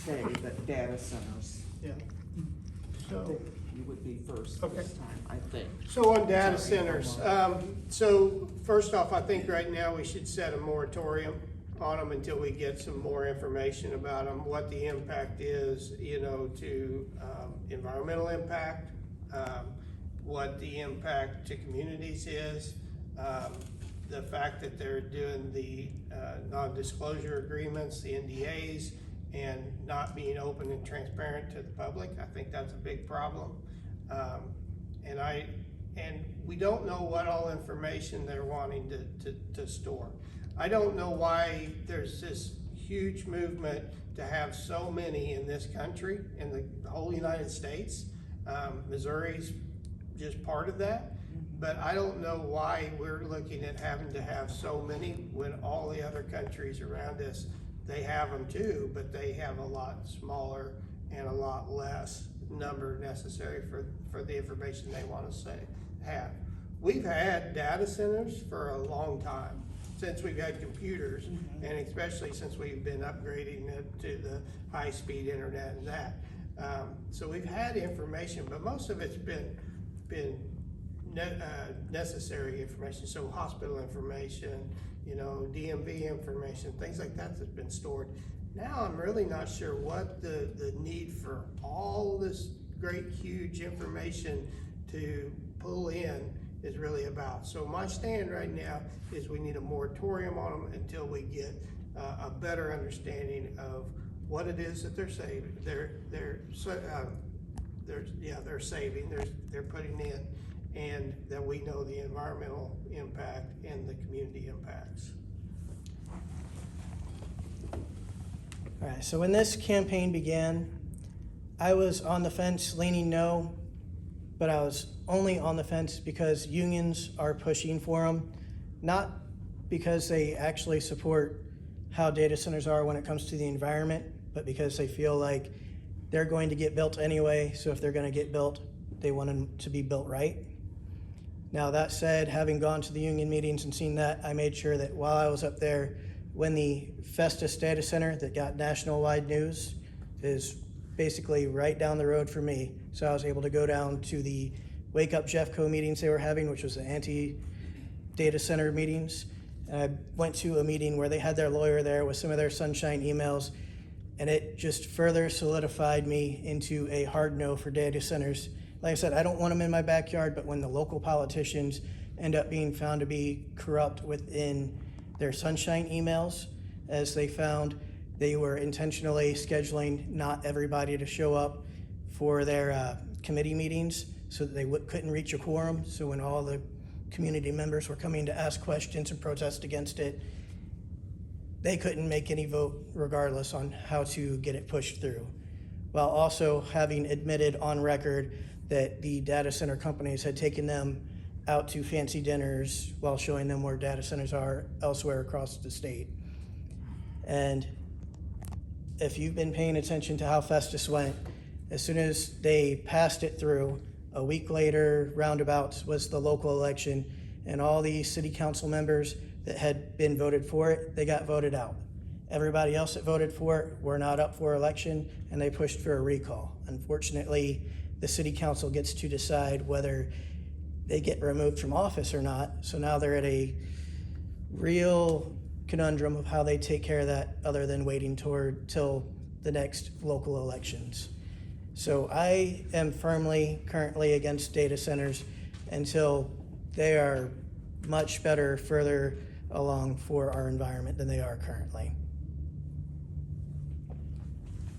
say that data centers, Yeah. I So, think you would be first Okay. this time, I think. so on data Sorry, centers, I'm so first off, I think right now we should set a moratorium on them until we get some more information about them, what the impact is, to environmental impact, what the impact to communities is, the fact that they're doing the non-disclosure agreements, the NDAs, and not being open and transparent to the public. I think that's a big problem. And we don't know what all information they're wanting to store. I don't know why there's this huge movement to have so many in this country, in the whole United States. Missouri's just part of that, but I don't know why we're looking at having to have so many when all the other countries around us, they have them too, but they have a lot smaller and a lot less number necessary for the information they want to have. We've had data centers for a long time, since we've had computers, and especially since we've been upgrading it to the high-speed internet and that. So we've had information, but most of it's been necessary information, so hospital information, DMV information, things like that that's been stored. Now I'm really not sure what the need for all this great, huge information to pull in is really about. So my stand right now is we need a moratorium on them until we get a better understanding of what it is that they're saving. They're saving. They're putting in, and that we know the environmental impact and the community impacts. All right, so when this campaign began, I was on the fence leaning no, but I was only on the fence because unions are pushing for them, not because they actually support how data centers are when it comes to the environment, but because they feel like they're going to get built anyway, so if they're going to get built, they want them to be built right. Now that said, having gone to the union meetings and seen that, I made sure that while I was up there, when the Festus data center that got national-wide news is basically right down the road for me, so I was able to go down to the Wake Up Jeffco meetings they were having, which was the anti-data center meetings. And I went to a meeting where they had their lawyer there with some of their sunshine emails, and it just further solidified me into a hard no for data centers. Like I said, I don't want them in my backyard, but when the local politicians end up being found to be corrupt within their sunshine emails, as they found they were intentionally scheduling not everybody to show up for their committee meetings so that they couldn't reach a quorum. So when all the community members were coming to ask questions and protest against it, they couldn't make any vote regardless on how to get it pushed through, while also having admitted on record that the data center companies had taken them out to fancy dinners while showing them where data centers are elsewhere across the state. And if you've been paying attention to how Festus went, as soon as they passed it through, a week later, roundabouts, was the local election, and all the city council members that had been voted for it, they got voted out. Everybody else that voted for it were not up for election, and they pushed for a recall. Unfortunately, the city council gets to decide whether they get removed from office or not. So now they're at a real conundrum of how they take care of that other than waiting till the next local elections. So I am firmly currently against data centers until they are much better further along for our environment than they are currently.